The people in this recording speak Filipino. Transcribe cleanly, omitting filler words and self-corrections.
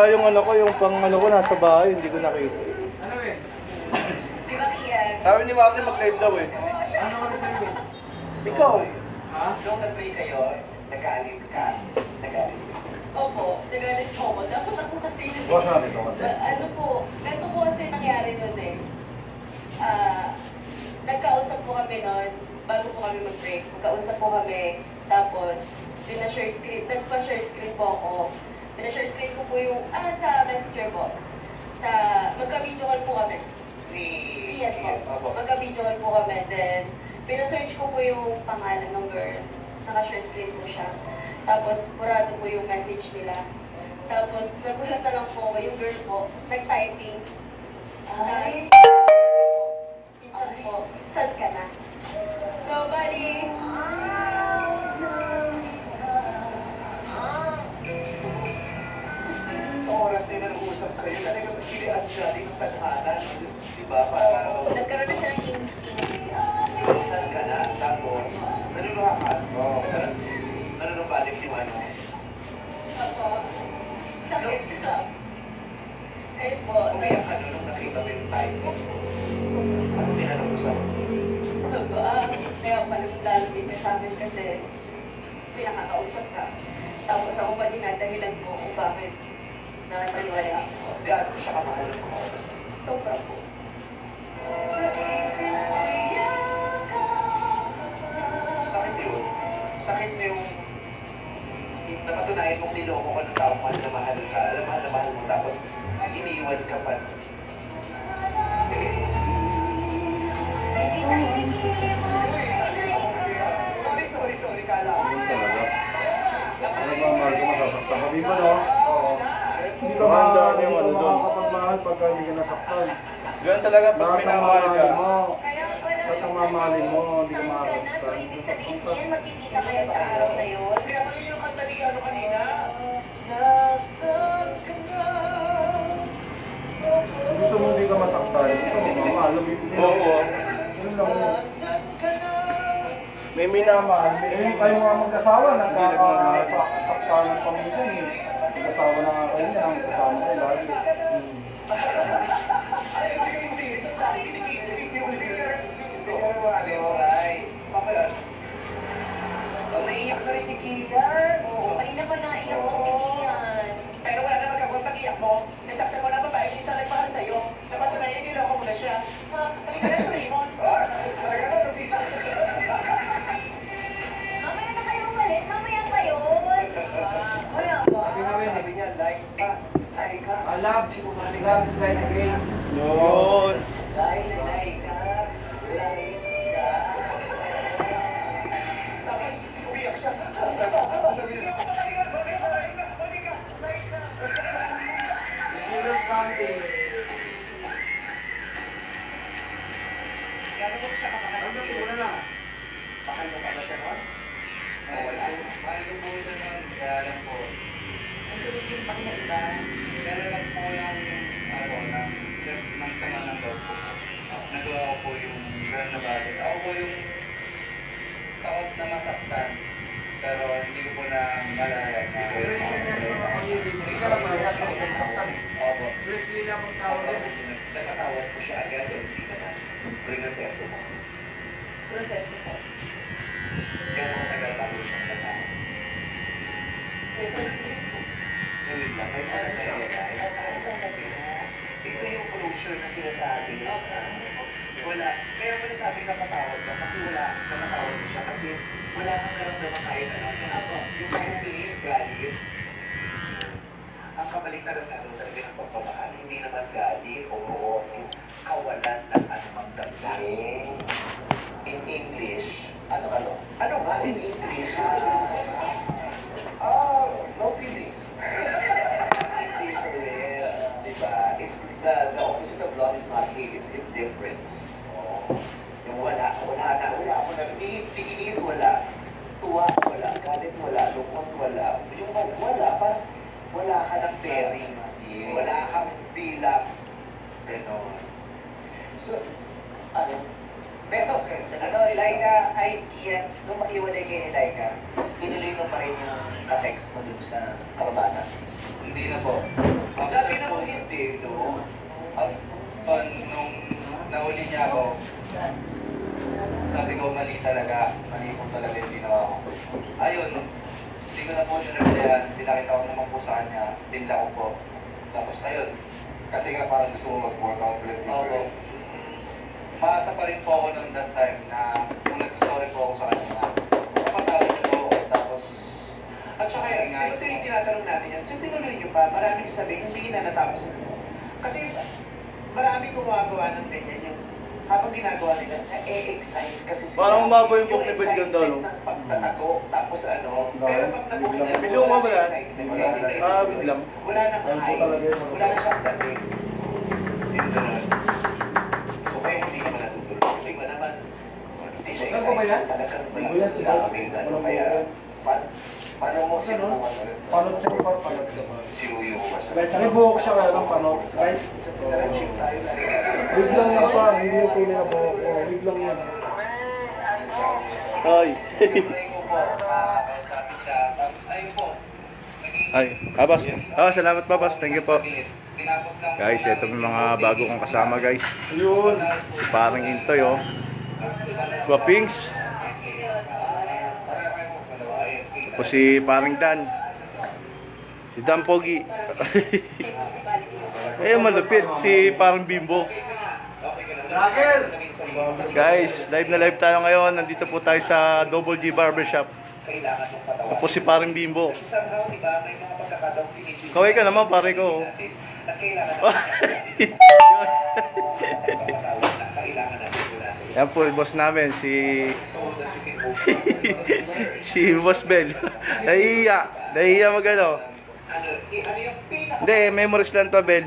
Wala yung ano ko, yung pang ano ko nasa bahay, hindi ko nakita. Ano eh? Di ba Kian? Sabi ni Maki mag-live daw eh. Ano ka rin eh? Ikaw. Ha? Nung nag-pray kayo, nag-aalis ka. Nag-aalis ka. Opo, nagalit po ako. Dapat ako kasi yun. What's up, ito kasi? Ano po, ganito po kasi nangyari nun eh. Nagkausap po kami nun, bago po kami mag-break. Nagkausap po kami, tapos pinashare screen, nagpa-share screen po ako. Pinashare screen ko po yung, sa messenger po. Magka-video call po kami. Yes po. Magka-video call po kami. Then, pinasearch ko po yung pangalan ng girl. Naka-share screen po siya. Tapos, purado po yung message nila. Tapos, nagulat na lang po ako, yung girl po, nag-typing. Po, sad ka na. So, bali, Sa oras na nag-uusap kayo, talagang magkilian siya din ng tadhana. Di ba? Para nagkaroon na siya ng instinct. saan ka na. Tapos, naluluha ka. Oo. Nalulubalik yung ano. Ako, sakit na. Eh po, Umiyak ka nung nakita mo yung time mo. Ano tinanong-usap? kaya palang dito sa amin kasi pinakakausap ka. Tapos ako pa dinadahilan ko kung bakit nakataliwala ako. Gaano siya kamahal mo? Sobra po. Sakit yun. Sakit na yung napatunayan mong niloko ko ng taong mahal na mahal ka. Mahal na mahal mo. Tapos, iniiwan ka pa. Sorry, kala ko. Yun talaga. Ano ba, mahal ko masasaktan ka? Di ba no? Oo. Hindi ka makakapagmahal pagka hindi ka nasaktan. Ganun talaga pag Lahat ng minamahal ka. mamahalin mo, lahat ng mamahalin mo, hindi ka So, makakasaktan. ibig sabihin yan, magkikita kayo sa araw na yun. Kaya pala yung kanta ni ano kanina. Gusto mo hindi ka masaktan, gusto mo mamahal, lumipin mo. Oo. Yun lang yun. May minamahal. Eh, kayo nga mag-asawa, nagkakasaktan ng paminsan eh. Mag-asawa na nga kayo, nagkasama kayo lagi. Naiiyak na rin si Kian. Oo, kanina pa naiyak ko si Ian. Pero wala na magkakot iyak mo. Nasaktan mo na babae, siya sa nagmahal sa'yo. Napatunayan niloko mo na siya. Ha? Halika na sa Raymond. Talaga na, Lupita. Mamaya na kayo umalis, mamaya pa yun. Wala ba? Sabi nga rin, Sabi niya, like ka. Like ka. love is like a game. Yun. Like ka. Like ka. Tapos, umiyak siya. Sabi niya, Zero something. gano'n mo siya kamahal. Ano na wala na? Mahal mo pa ba siya nun? Wala. Mahal ko po ito nun, kaya lang po. Ang tuligin pa niya, diba? Pero lang po yung, ano, ng sama ng loob ko. Nagawa ko po yung girl na bagay. Ako po yung takot na masaktan. Pero hindi ko po na malaya na. Pero yung hindi ka lang malaya sa pagkakasaktan. Opo. Briefly lang ang tawag din. Nakatawag ko siya agad, hindi ka na. Pinaseso mo. Proseso po. Gano'n matagal bago siya sa tao. Ngayon lang, may ito yung closure na sinasabi. Wala. Kaya mo nasabi na patawad ka kasi wala na matawad mo siya kasi wala kang karamdaman kahit ano. Yung kahit tinis, galit. Ang kabaliktaran na doon talaga ng pagpamahal, hindi naman galit o kawalan ng anumang damdamin. In English, ano? Ano nga in English? No feelings. Indifference, diba? It's the opposite of love is not hate, it's indifference. Yung wala ako na, tiginis, wala. Tuwa, wala. Galit, wala. Lungkot, wala. Yung wala, parang wala ka ng bearing. Wala kang bilang. Ganon. So, ano? Pero, Laika, ay Kian, nung makiwalay kayo ni Laika, tinuloy mo pa rin yung ka-text mo dun sa kababata. Hindi na po. Dati naman hindi, no? Nung nahuli niya ako, sabi ko mali talaga. Mali po talaga yung ginawa ko. Ayun, hindi ko na po sinunod pinakita ko naman po sa kanya, tinla ko po. Tapos ayun, Kasi nga parang gusto mo mag-workout ulit. opo. Maasa pa rin po ako nung that time na kung nag-sorry po ako sa kanya, napatawad niyo po ako. Tapos, At saka, ito yung tinatanong natin yan. So, tinuloy nyo pa, marami sabihin, hindi na natapos. Kasi, marami gumagawa ng ganyan yung habang ginagawa nila, na-excite kasi sila. Parang umabo yung book ni Bed Ganda, no? Ng pagtatago, tapos ano. Pero pag nabukit na, Bilo mo ba yan? excitement, Biglang. wala nang high, wala na siyang dating. Yung ganun. So, kaya hindi naman natutuloy. Hindi ba naman, hindi siya Ano ba yan? Talagang Ano ba yan? ano kaya, paano mo sinubukan ulit? Paano siya ipapalot ka ba? Sinuyo mo ba siya? May buhok siya kaya ng panot. Guys, Nag-chip tayo na biglang na pa, hindi yung pili na buhok ko. Biglang yan. Ay. pray ko po, kausapin siya. Tapos, ayun po. naging- Ay, Babas. Salamat Babas. Thank you po. Tinapos lang po Guys, ito namin yung mga bago kong kasama guys. Yun. Si parang Intoy oh. Guwapings. Tapos si parang Dan. Si Dan Pogi. Eh, malupit. Si parang Bimbo. Rocker! Guys, live na live tayo ngayon. Nandito po tayo sa Double G Barbershop. kailangan mong patawarin. Tapos si parang Bimbo. Kasi somehow, di ba, may mga pagkakataong sinisisi. Kaway ka naman, pare ko. At kailangan natin kailangan natin mula sa Yan po, yung boss namin, si so that you can move si Boss Bel. Nahihiya mag ano. ano yung pinaka Hindi, memories lang to, Bel.